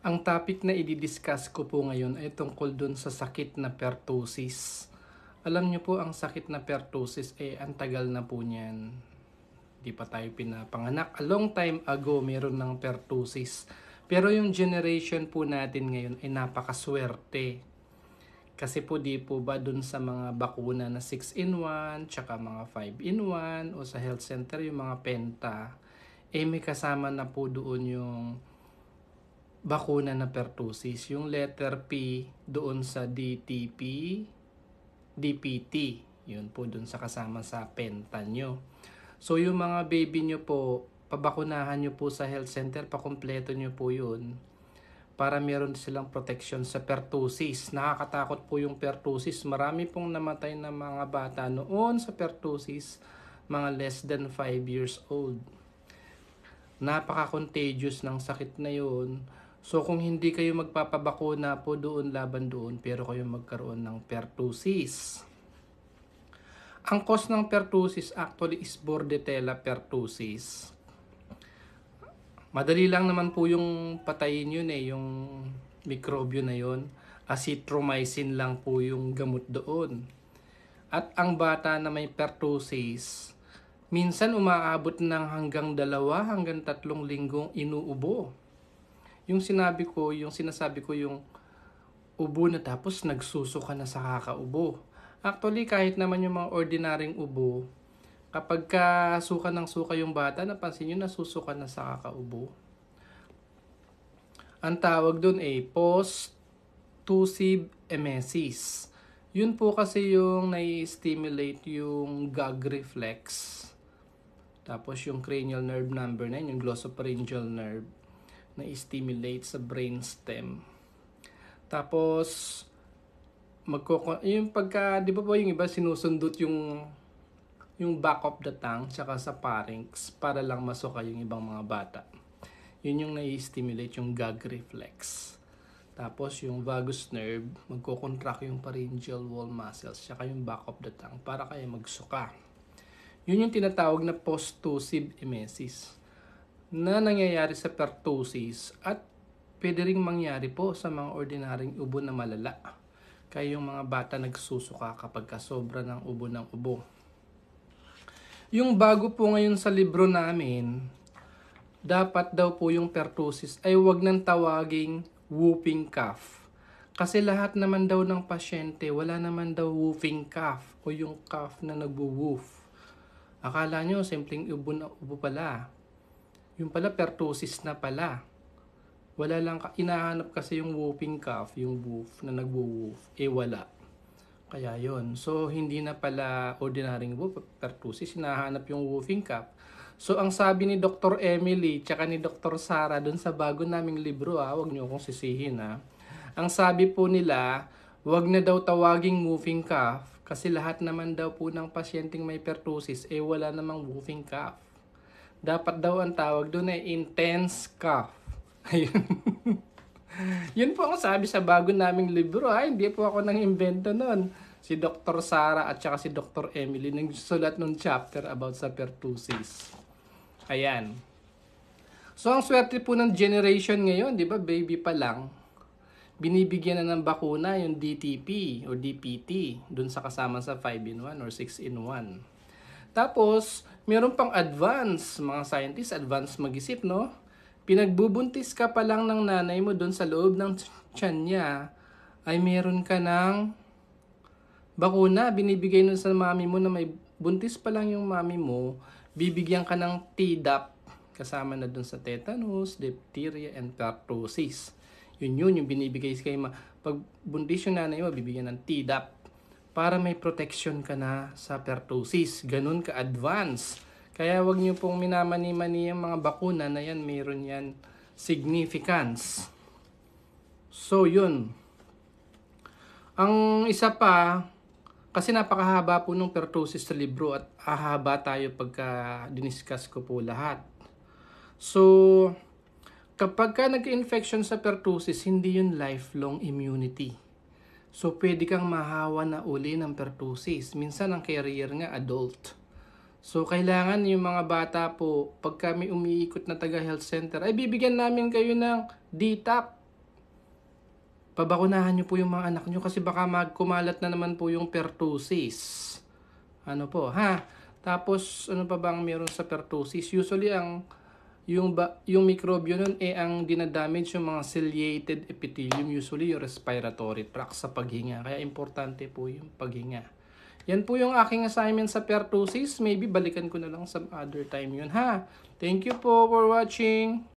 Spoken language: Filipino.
Ang topic na i-discuss ko po ngayon ay tungkol dun sa sakit na pertussis. Alam niyo po, ang sakit na pertussis ang tagal na po niyan. Di pa tayo pinapanganak. A long time ago, meron ng pertussis. Pero yung generation po natin ngayon ay napakaswerte. Kasi po di po ba dun sa mga bakuna na 6-in-1, tsaka mga 5-in-1, o sa health center yung mga penta, may kasama na po doon yung bakuna na pertussis. Yung letter P doon sa DTP, DPT. Yun po doon sa kasama sa penta nyo. So yung mga baby nyo po, pabakunahan nyo po sa health center, pakumpleto nyo po yun. Para meron silang protection sa pertussis. Nakakatakot po yung pertussis. Marami pong namatay na mga bata noon sa pertussis, mga less than 5 years old. Napaka-contagious ng sakit na yun. So kung hindi kayo magpapabakuna po doon, laban doon, pero kayo magkaroon ng pertussis. Ang cause ng pertussis actually is Bordetella pertussis. Madali lang naman po yung patayin yun yung mikrobyo na yun. Azithromycin lang po yung gamot doon. At ang bata na may pertussis, minsan umaabot ng hanggang 2 hanggang 3 linggong inuubo. Yung sinasabi ko yung ubo na tapos nagsusuka na sa kakaubo. Actually, kahit naman yung mga ordinaryong ubo, kapag suka ng suka yung bata, napansin nyo nasusuka na sa kakaubo. Ang tawag dun post-tussive emesis. Yun po kasi yung nai-stimulate yung gag reflex. Tapos yung cranial nerve number 9, yung glossopharyngeal nerve, na-stimulate sa brainstem. Tapos yung di ba po yung iba sinusundot yung back of the tongue tsaka sa pharynx para lang masuka yung ibang mga bata. Yun yung nai-stimulate yung gag reflex. Tapos yung vagus nerve, magko-contract yung pharyngeal wall muscles tsaka yung back of the tongue para kaya magsuka. Yun yung tinatawag na post-tussive emesis na nangyayari sa pertussis at pwede ring mangyari po sa mga ordinaryong ubo na malala. Kaya yung mga bata nagsusuka kapag sobra ng ubo. Yung bago po ngayon sa libro namin, dapat daw po yung pertussis ay wag nang tawaging whooping cough. Kasi lahat naman daw ng pasyente, wala naman daw whooping cough o yung cough na nagwo-woof. Akala nyo, simpleng ubo na ubo pala. Yung pala, pertussis na pala. Wala lang, inahanap kasi yung whooping cough, yung woof na nagwo-woof, wala. Kaya yon. So, hindi na pala ordinaryong woof, pertussis, hinahanap yung whooping cough. So, ang sabi ni Dr. Emily, tsaka ni Dr. Sarah, dun sa bago naming libro, wag nyo akong sisihin, Ang sabi po nila, wag na daw tawaging whooping cough, kasi lahat naman daw po ng pasyenteng may pertussis, wala namang whooping cough. Dapat daw ang tawag doon intense cough. Ayun. Yun po ang sabi sa bago naming libro. Hindi po ako nang invento nun. Si Dr. Sarah at saka si Dr. Emily nagsulat ng chapter about sa pertussis. Ayan. So ang swerte po ng generation ngayon, di ba, baby pa lang, binibigyan na ng bakuna yung DTP o DPT dun sa kasama sa 5-in-1 or 6-in-1. Tapos, meron pang advance. Mga scientists, advance mag-isip, no? Pinagbubuntis ka pa lang ng nanay mo doon sa loob ng tiyan niya, ay meron ka ng bakuna. Binibigay nun sa mami mo na may buntis pa lang yung mami mo, bibigyan ka ng Tdap. Kasama na doon sa tetanus, diphtheria, and pertussis. Yun yung binibigay kay pag buntis yung nanay mo, bibigyan ng Tdap para may protection ka na sa pertussis. Ganun ka-advance. Kaya wag niyo pong minamani-mani yung mga bakuna na yan, mayroon yan significance. So yun. Ang isa pa, kasi napakahaba po ng pertussis sa libro at hahaba tayo pagka diniscuss ko po lahat. So, kapag ka nag-infection sa pertussis, hindi yun lifelong immunity. So, pwede kang mahawa na uli ng pertussis. Minsan, ang carrier nga, adult. So, kailangan yung mga bata po, pag kami umiikot na taga-health center, ay bibigyan namin kayo ng DTaP pabakunahan nyo po yung mga anak nyo kasi baka magkumalat na naman po yung pertussis. Ano po, ha? Tapos, ano pa bang meron sa pertussis? Usually, yung mikrobyo nun, ang dinadamage yung mga ciliated epithelium, usually yung respiratory tract sa paghinga. Kaya importante po yung paghinga. Yan po yung aking assignment sa pertussis. Maybe balikan ko na lang some other time yun, ha? Thank you po for watching.